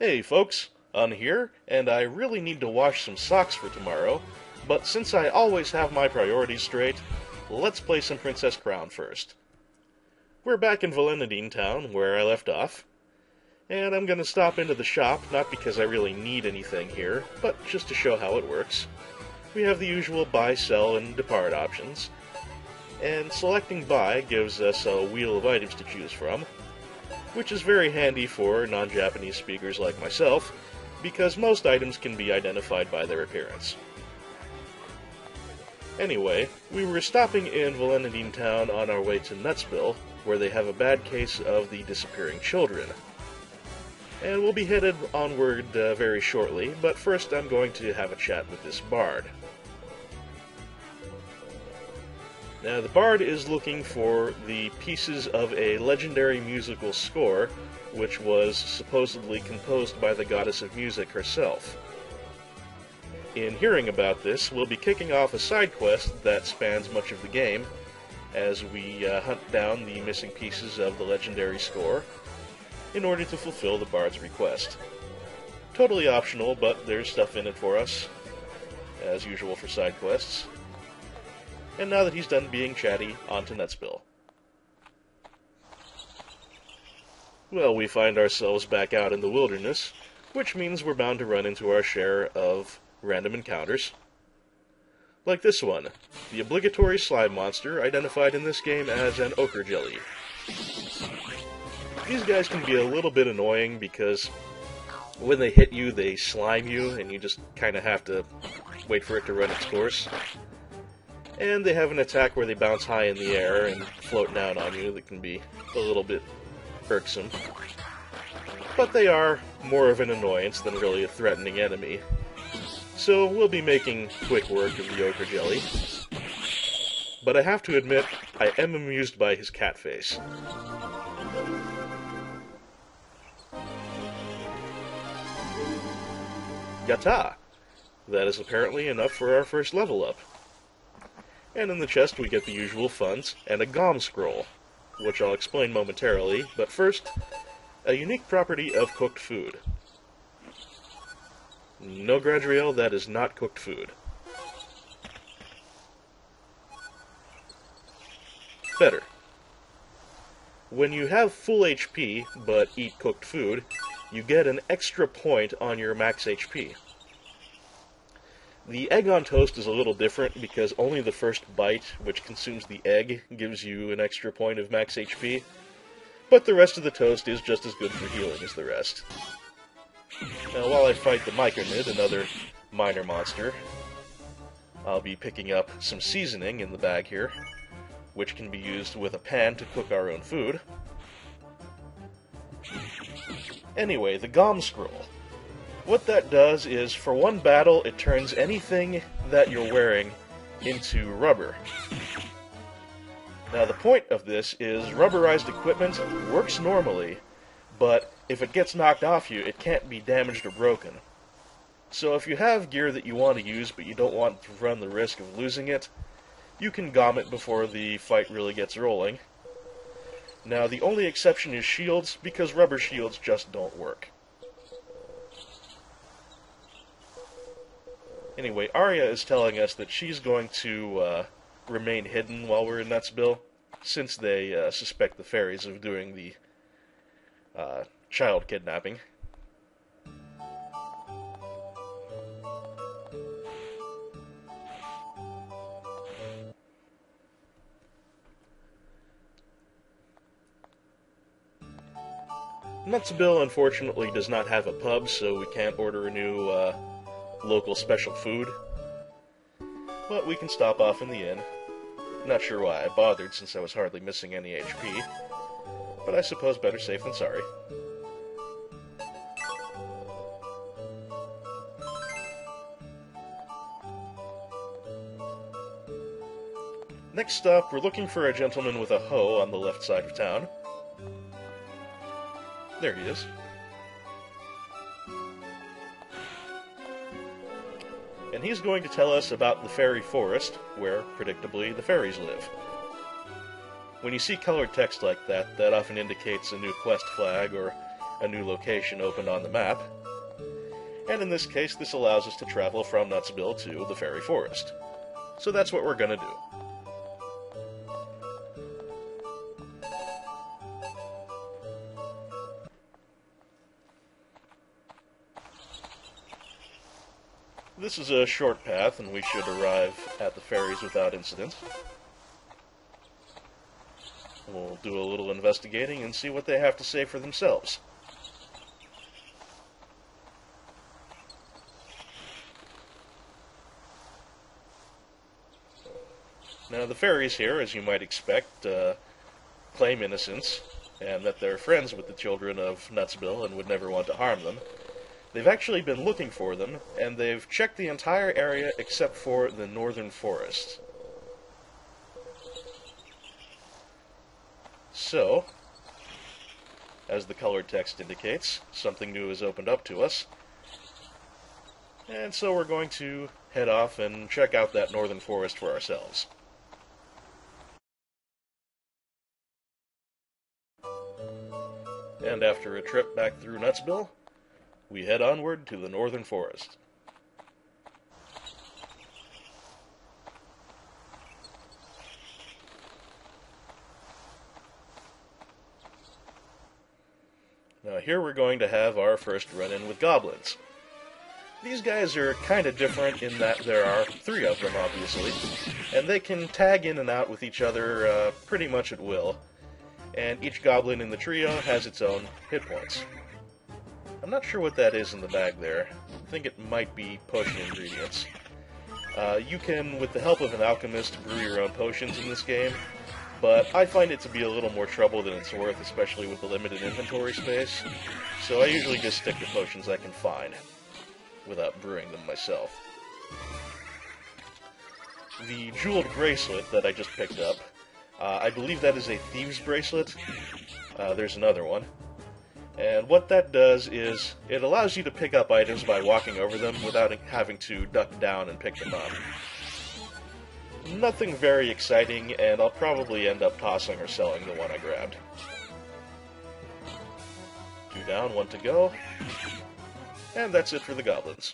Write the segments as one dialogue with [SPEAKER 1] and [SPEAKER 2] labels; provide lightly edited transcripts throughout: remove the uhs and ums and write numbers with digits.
[SPEAKER 1] Hey folks, On here, and I really need to wash some socks for tomorrow, but since I always have my priorities straight, let's play some Princess Crown first. We're back in Valenadine Town, where I left off, and I'm gonna stop into the shop, not because I really need anything here, but just to show how it works. We have the usual buy, sell, and depart options, and selecting buy gives us a wheel of items to choose from, which is very handy for non-Japanese speakers like myself, because most items can be identified by their appearance. Anyway, we were stopping in Valenadine Town on our way to Nutsville, where they have a bad case of the disappearing children. And we'll be headed onward very shortly, but first I'm going to have a chat with this bard. Now, the bard is looking for the pieces of a legendary musical score, which was supposedly composed by the goddess of music herself. In hearing about this, we'll be kicking off a side quest that spans much of the game, as we hunt down the missing pieces of the legendary score, in order to fulfill the bard's request. Totally optional, but there's stuff in it for us, as usual for side quests. And now that he's done being chatty, on to Nutsville. Well, we find ourselves back out in the wilderness, which means we're bound to run into our share of random encounters. Like this one, the obligatory slime monster identified in this game as an ochre jelly. These guys can be a little bit annoying because when they hit you, they slime you, and you just kind of have to wait for it to run its course. And they have an attack where they bounce high in the air and float down on you that can be a little bit irksome. But they are more of an annoyance than really a threatening enemy. So we'll be making quick work of the ochre jelly. But I have to admit, I am amused by his cat face. Yatta! That is apparently enough for our first level up. And in the chest we get the usual funds, and a GOM scroll, which I'll explain momentarily, but first, a unique property of cooked food. No, Gradriel, that is not cooked food. Better. When you have full HP, but eat cooked food, you get an extra point on your max HP. The egg on toast is a little different because only the first bite, which consumes the egg, gives you an extra point of max HP, but the rest of the toast is just as good for healing as the rest. Now, while I fight the Micronid, another minor monster, I'll be picking up some seasoning in the bag here, which can be used with a pan to cook our own food. Anyway, the GOM scroll. What that does is, for one battle, it turns anything that you're wearing into rubber. Now, the point of this is rubberized equipment works normally, but if it gets knocked off you, it can't be damaged or broken. So if you have gear that you want to use, but you don't want to run the risk of losing it, you can GOM it before the fight really gets rolling. Now, the only exception is shields, because rubber shields just don't work. Anyway, Arya is telling us that she's going to remain hidden while we're in Nutsville, since they suspect the fairies of doing the child kidnapping. Nutsville, unfortunately, does not have a pub, so we can't order a new local special food, but we can stop off in the inn. Not sure why I bothered, since I was hardly missing any HP, but I suppose better safe than sorry. Next up, we're looking for a gentleman with a hoe on the left side of town. There he is. And he's going to tell us about the fairy forest, where, predictably, the fairies live. When you see colored text like that, that often indicates a new quest flag or a new location opened on the map. And in this case, this allows us to travel from Nutsville to the Fairy Forest. So that's what we're going to do. This is a short path, and we should arrive at the fairies without incident. We'll do a little investigating and see what they have to say for themselves. Now, the fairies here, as you might expect, claim innocence, and that they're friends with the children of Nutsville and would never want to harm them. They've actually been looking for them, and they've checked the entire area except for the northern forest. So, as the colored text indicates, something new has opened up to us. And so we're going to head off and check out that northern forest for ourselves. And after a trip back through Nutsville, we head onward to the northern forest. Now here we're going to have our first run-in with goblins. These guys are kind of different in that there are 3 of them, obviously, and they can tag in and out with each other pretty much at will, and each goblin in the trio has its own hit points. I'm not sure what that is in the bag there. I think it might be potion ingredients. You can, with the help of an alchemist, brew your own potions in this game, but I find it to be a little more trouble than it's worth, especially with the limited inventory space, so I usually just stick to potions I can find, without brewing them myself. The jeweled bracelet that I just picked up, I believe that is a thieves bracelet. There's another one. And what that does is, it allows you to pick up items by walking over them without having to duck down and pick them up. Nothing very exciting, and I'll probably end up tossing or selling the one I grabbed. 2 down, 1 to go. And that's it for the goblins.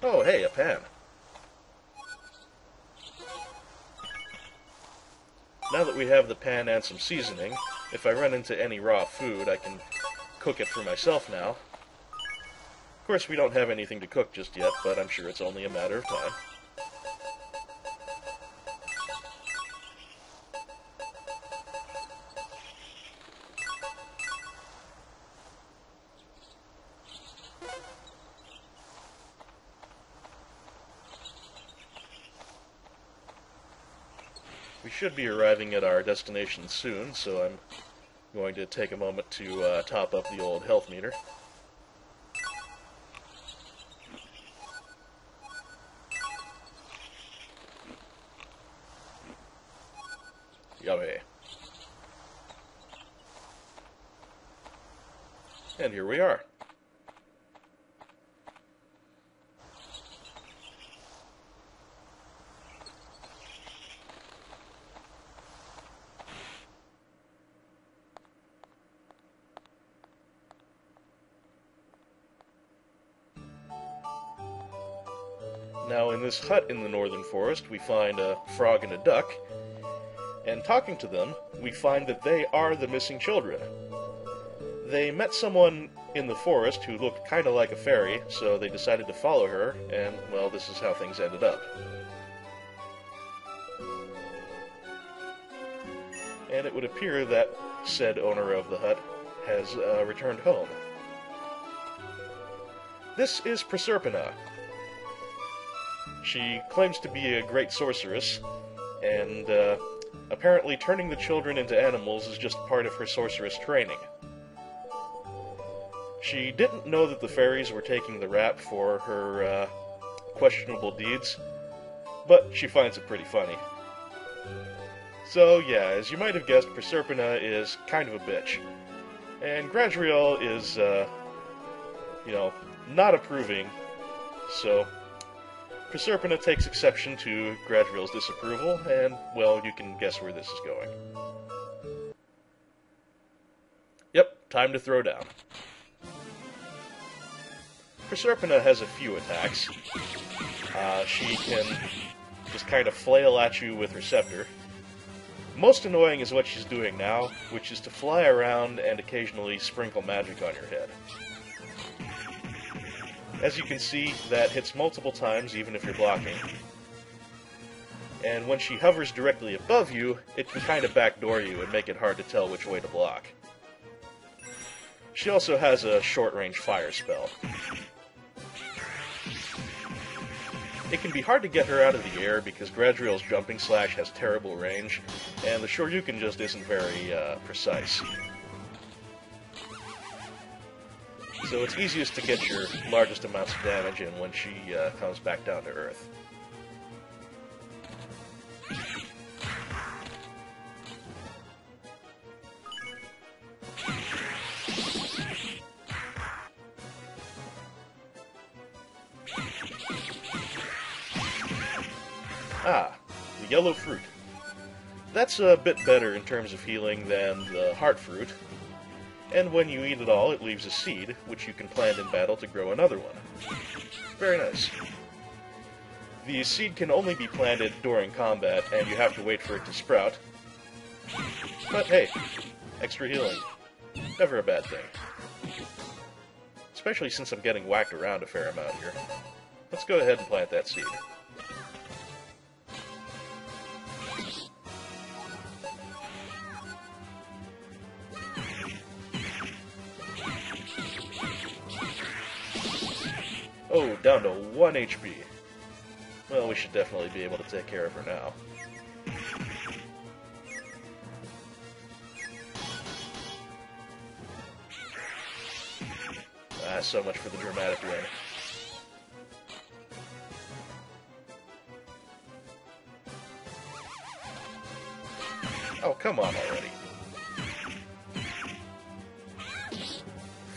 [SPEAKER 1] Oh, hey, a pan. Now that we have the pan and some seasoning, if I run into any raw food, I can cook it for myself now. Of course, we don't have anything to cook just yet, but I'm sure it's only a matter of time. We should be arriving at our destination soon, so I'm going to take a moment to top up the old health meter. Yummy. And here we are. Now, in this hut in the northern forest, we find a frog and a duck, and talking to them, we find that they are the missing children. They met someone in the forest who looked kind of like a fairy, so they decided to follow her, and, well, this is how things ended up. And it would appear that said owner of the hut has returned home. This is Proserpina. She claims to be a great sorceress, and apparently turning the children into animals is just part of her sorceress training. She didn't know that the fairies were taking the rap for her questionable deeds, but she finds it pretty funny. So yeah, as you might have guessed, Proserpina is kind of a bitch. And Gradriel is, not approving, so Proserpina takes exception to Gradriel's disapproval, and, well, you can guess where this is going. Yep, time to throw down. Proserpina has a few attacks. She can just kind of flail at you with her scepter. Most annoying is what she's doing now, which is to fly around and occasionally sprinkle magic on your head. As you can see, that hits multiple times even if you're blocking. And when she hovers directly above you, it can kind of backdoor you and make it hard to tell which way to block. She also has a short-range fire spell. It can be hard to get her out of the air because Gradriel's jumping slash has terrible range, and the Shoryuken just isn't very precise. So it's easiest to get your largest amounts of damage in when she comes back down to Earth. Ah, the yellow fruit. That's a bit better in terms of healing than the heart fruit, and when you eat it all, it leaves a seed, which you can plant in battle to grow another one. Very nice. The seed can only be planted during combat, and you have to wait for it to sprout. But hey, extra healing. Never a bad thing. Especially since I'm getting whacked around a fair amount here. Let's go ahead and plant that seed. Oh, down to 1 HP. Well, we should definitely be able to take care of her now. Ah, so much for the dramatic win. Oh, come on already.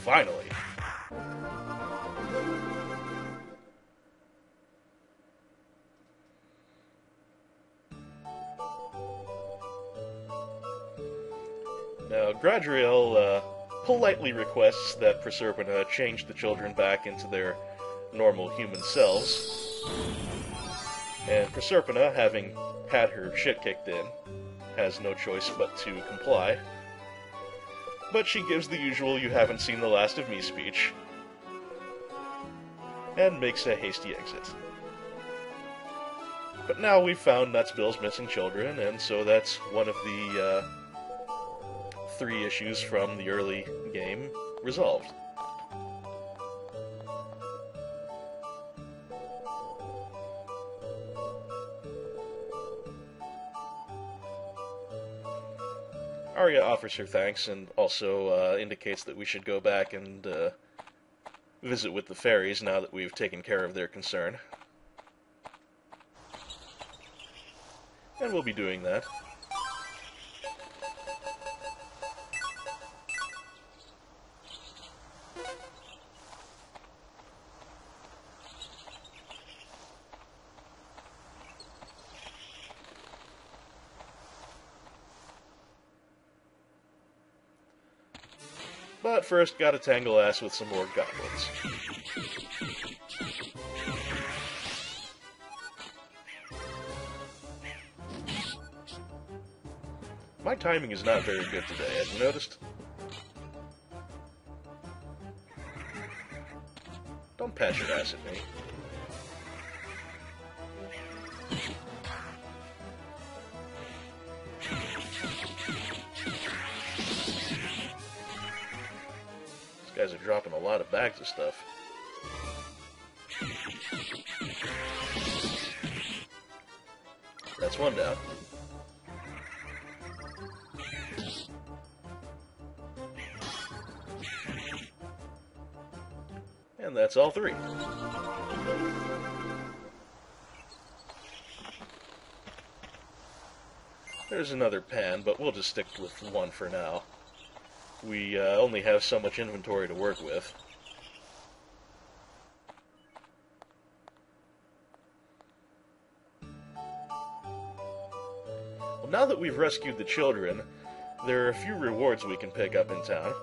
[SPEAKER 1] Finally. Now, Gradriel politely requests that Proserpina change the children back into their normal human selves. And Proserpina, having had her shit kicked in, has no choice but to comply. But she gives the usual "you haven't seen the last of me" speech, and makes a hasty exit. But now we've found Nutsbill's missing children, and so that's one of the 3 issues from the early game resolved. Arya offers her thanks and also indicates that we should go back and visit with the fairies now that we've taken care of their concern. And we'll be doing that. But first, gotta tangle ass with some more goblins. My timing is not very good today, have you noticed? Don't pat your ass at me. These guys are dropping a lot of bags of stuff. That's one down. And that's all 3. There's another pan, but we'll just stick with 1 for now. We only have so much inventory to work with. Well, now that we've rescued the children, there are a few rewards we can pick up in town.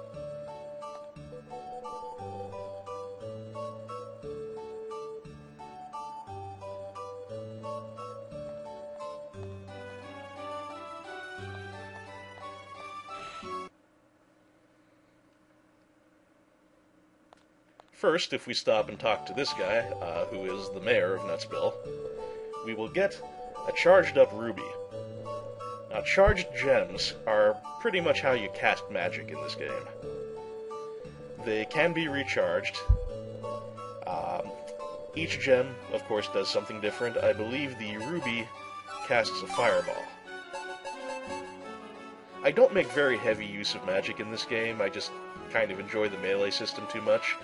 [SPEAKER 1] First, if we stop and talk to this guy, who is the mayor of Nutsville, we will get a charged up ruby. Now, charged gems are pretty much how you cast magic in this game. They can be recharged. Each gem, of course, does something different. I believe the ruby casts a fireball. I don't make very heavy use of magic in this game. I just kind of enjoy the melee system too much.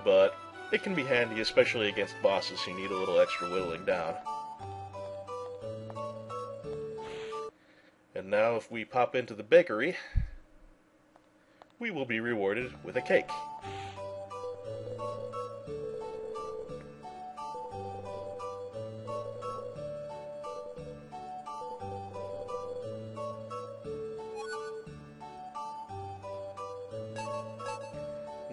[SPEAKER 1] But it can be handy, especially against bosses who need a little extra whittling down. And now if we pop into the bakery, we will be rewarded with a cake.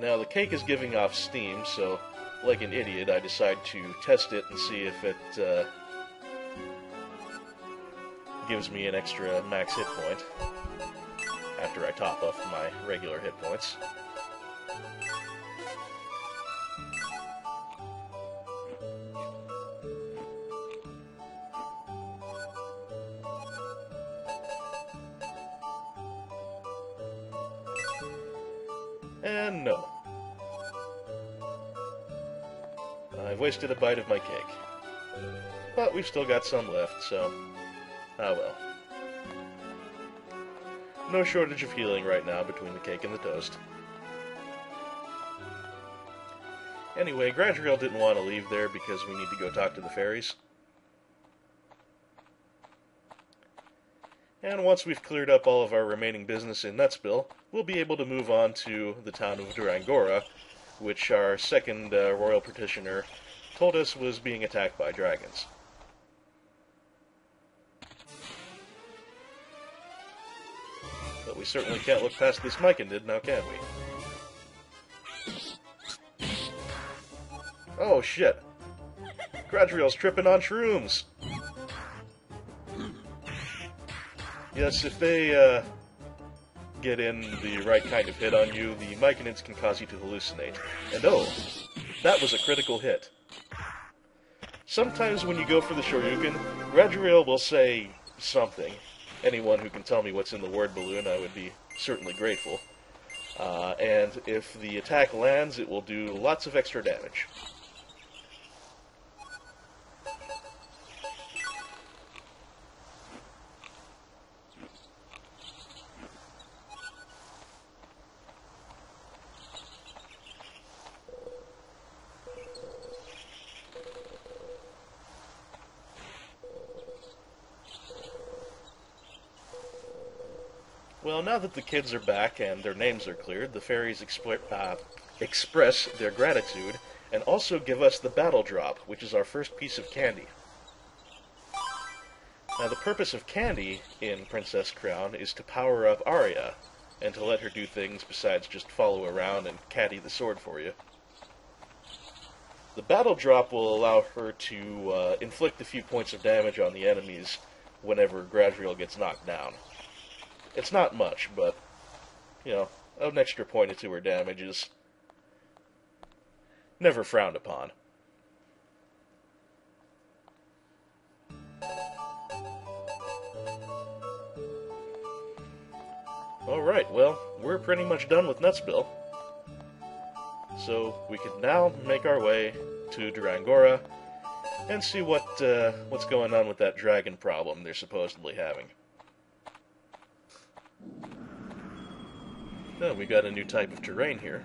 [SPEAKER 1] Now, the cake is giving off steam, so, like an idiot, I decide to test it and see if it gives me an extra max hit point after I top off my regular hit points. And no. I've wasted a bite of my cake. But we've still got some left, so... ah well. No shortage of healing right now between the cake and the toast. Anyway, Gradriel didn't want to leave there because we need to go talk to the fairies. And once we've cleared up all of our remaining business in Nutsville, we'll be able to move on to the town of Durangora, which our second royal petitioner told us was being attacked by dragons. But we certainly can't look past this Myconid, now can we? Oh shit! Gradriel's tripping on shrooms! Yes, if they get in the right kind of hit on you, the Myconids can cause you to hallucinate. And oh, that was a critical hit. Sometimes when you go for the Shoryuken, Gradriel will say something. Anyone who can tell me what's in the word balloon, I would be certainly grateful. And if the attack lands, it will do lots of extra damage. Well, now that the kids are back and their names are cleared, the fairies express their gratitude and also give us the battle drop, which is our first piece of candy. Now, the purpose of candy in Princess Crown is to power up Arya, and to let her do things besides just follow around and caddy the sword for you. The battle drop will allow her to inflict a few points of damage on the enemies whenever Gradriel gets knocked down. It's not much, but, you know, an extra point or two her damage is never frowned upon. Alright, well, we're pretty much done with Nutsville. So we can now make our way to Durangora and see what's going on with that dragon problem they're supposedly having. Oh, we got a new type of terrain here.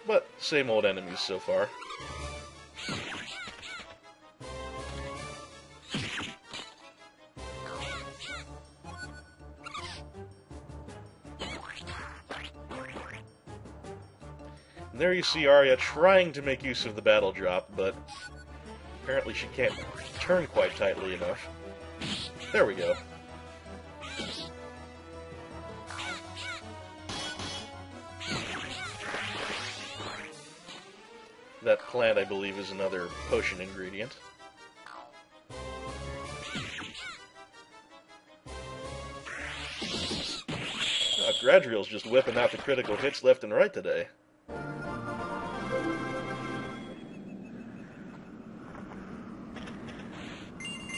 [SPEAKER 1] But, same old enemies so far. And there you see Arya trying to make use of the battle drop, but Apparently she can't turn quite tightly enough. There we go. That plant, I believe, is another potion ingredient. Gradriel's just whipping out the critical hits left and right today.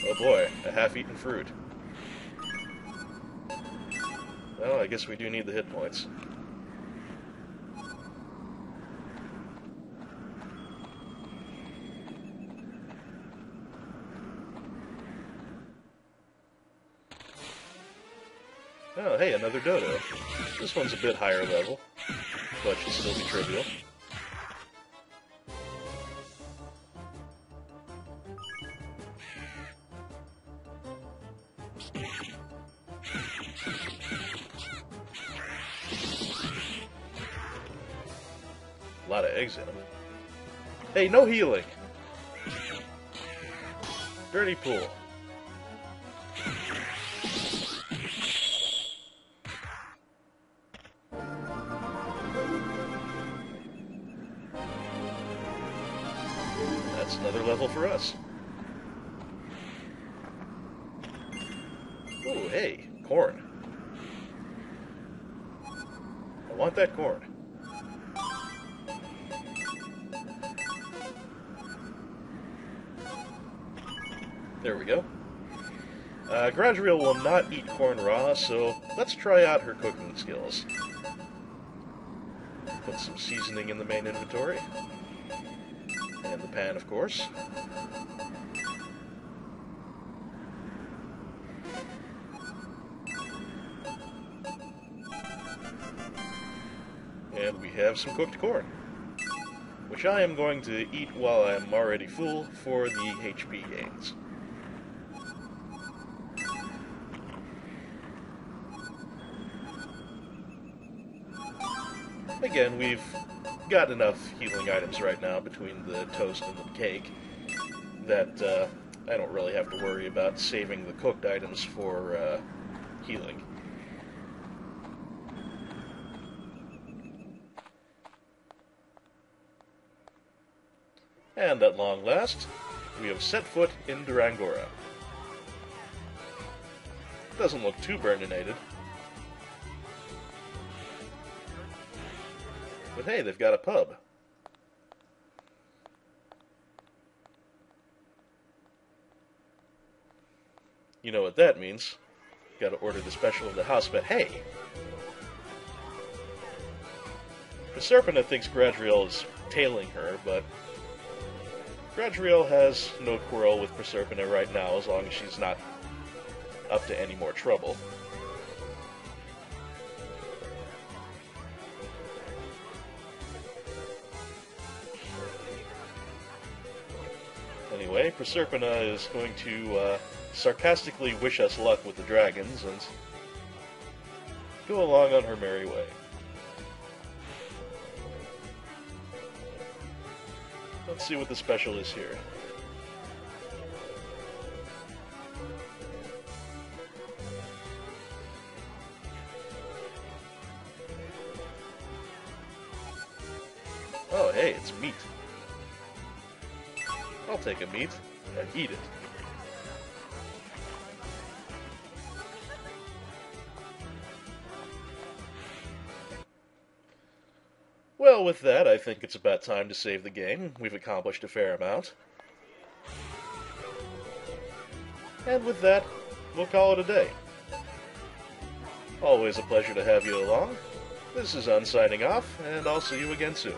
[SPEAKER 1] Oh boy, a half-eaten fruit. Well, I guess we do need the hit points. Oh, hey, another dodo. This one's a bit higher level, but should still be trivial. A lot of eggs in them. Hey, no healing! Dirty pool. That's another level for us. Ooh, hey, corn. I want that corn. There we go. Gradriel will not eat corn raw, so let's try out her cooking skills. Put some seasoning in the main inventory. And the pan, of course. And we have some cooked corn, which I am going to eat while I am already full for the HP gains. Again, we've got enough healing items right now between the toast and the cake that I don't really have to worry about saving the cooked items for healing. And at long last, we have set foot in Durangora. Doesn't look too burninated. But hey, they've got a pub. You know what that means. Gotta order the special of the house, but hey! Proserpina thinks Gradriel is tailing her, but Gradriel has no quarrel with Proserpina right now as long as she's not up to any more trouble. Anyway, Proserpina is going to sarcastically wish us luck with the dragons and go along on her merry way. Let's see what the special is here. Oh, hey, it's meat. I'll take a meat and eat it. Well, with that, I think it's about time to save the game. We've accomplished a fair amount. And with that, we'll call it a day. Always a pleasure to have you along. This is Un signing off, and I'll see you again soon.